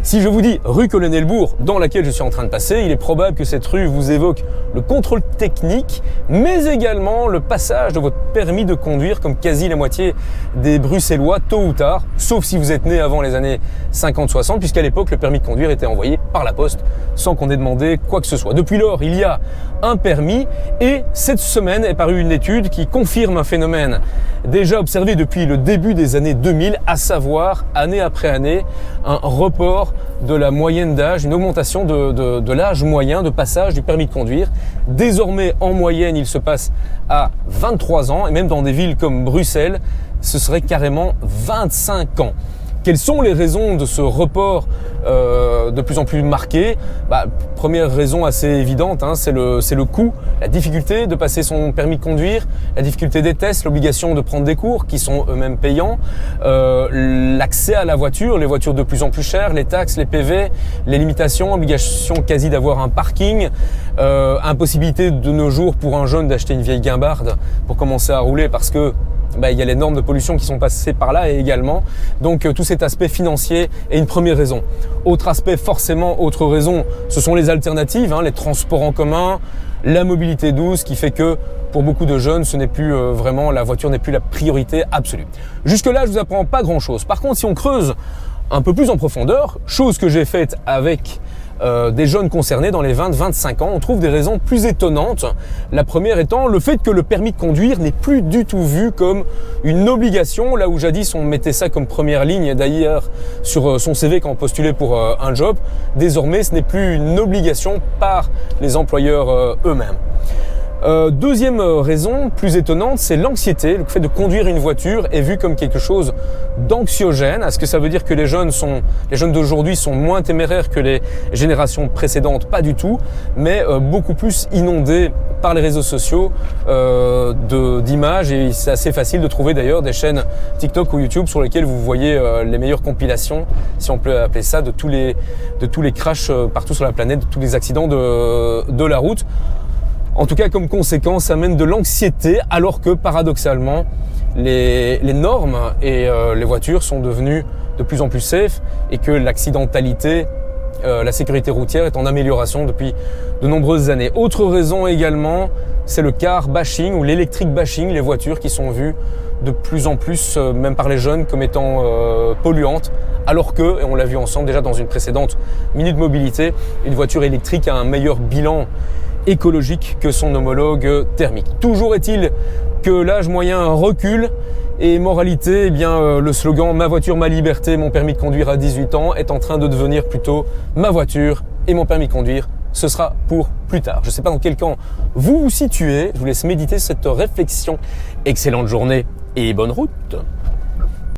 Si je vous dis rue Colonel-Bourg, dans laquelle je suis en train de passer, il est probable que cette rue vous évoque le contrôle technique, mais également le passage de votre permis de conduire, comme quasi la moitié des Bruxellois, tôt ou tard, sauf si vous êtes né avant les années 50-60, puisqu'à l'époque, le permis de conduire était envoyé par la poste, sans qu'on ait demandé quoi que ce soit. Depuis lors, il y a un permis, et cette semaine est parue une étude qui confirme un phénomène déjà observé depuis le début des années 2000, à savoir, année après année, un report de la moyenne d'âge, une augmentation de l'âge moyen de passage du permis de conduire. Désormais, en moyenne, il se passe à 23 ans, et même dans des villes comme Bruxelles, ce serait carrément 25 ans. Quelles sont les raisons de ce report de plus en plus marqué? Première raison assez évidente, c'est le coût, la difficulté de passer son permis de conduire, la difficulté des tests, l'obligation de prendre des cours qui sont eux-mêmes payants, l'accès à la voiture, les voitures de plus en plus chères, les taxes, les PV, les limitations, obligation quasi d'avoir un parking, impossibilité de nos jours pour un jeune d'acheter une vieille guimbarde pour commencer à rouler parce que il y a les normes de pollution qui sont passées par là également. Donc tout cet aspect financier est une première raison. Autre aspect, forcément, autre raison, ce sont les alternatives, les transports en commun, la mobilité douce qui fait que pour beaucoup de jeunes, ce n'est plus vraiment, la voiture n'est plus la priorité absolue. Jusque-là, je vous apprends pas grand-chose. Par contre, si on creuse un peu plus en profondeur, chose que j'ai faite avec des jeunes concernés dans les 20-25 ans, on trouve des raisons plus étonnantes. La première étant le fait que le permis de conduire n'est plus du tout vu comme une obligation, là où jadis on mettait ça comme première ligne d'ailleurs sur son CV quand on postulait pour un job. Désormais, ce n'est plus une obligation par les employeurs eux-mêmes. Deuxième raison plus étonnante, c'est l'anxiété. Le fait de conduire une voiture est vu comme quelque chose d'anxiogène. Est-ce que ça veut dire que les jeunes d'aujourd'hui sont moins téméraires que les générations précédentes? Pas du tout, mais beaucoup plus inondés par les réseaux sociaux d'images, et c'est assez facile de trouver d'ailleurs des chaînes TikTok ou YouTube sur lesquelles vous voyez les meilleures compilations, si on peut appeler ça, de tous les crashs partout sur la planète, de tous les accidents de la route. En tout cas, comme conséquence, ça amène de l'anxiété, alors que paradoxalement, les normes et les voitures sont devenues de plus en plus safe et que l'accidentalité, la sécurité routière est en amélioration depuis de nombreuses années. Autre raison également, c'est le car bashing ou l'électrique bashing, les voitures qui sont vues de plus en plus, même par les jeunes, comme étant polluantes, alors que, et on l'a vu ensemble déjà dans une précédente Minute Mobilité, une voiture électrique a un meilleur bilan écologique que son homologue thermique. Toujours est-il que l'âge moyen recule et moralité, le slogan « Ma voiture, ma liberté, mon permis de conduire à 18 ans » est en train de devenir plutôt « Ma voiture et mon permis de conduire, ce sera pour plus tard ». Je ne sais pas dans quel camp vous vous situez, je vous laisse méditer cette réflexion. Excellente journée et bonne route.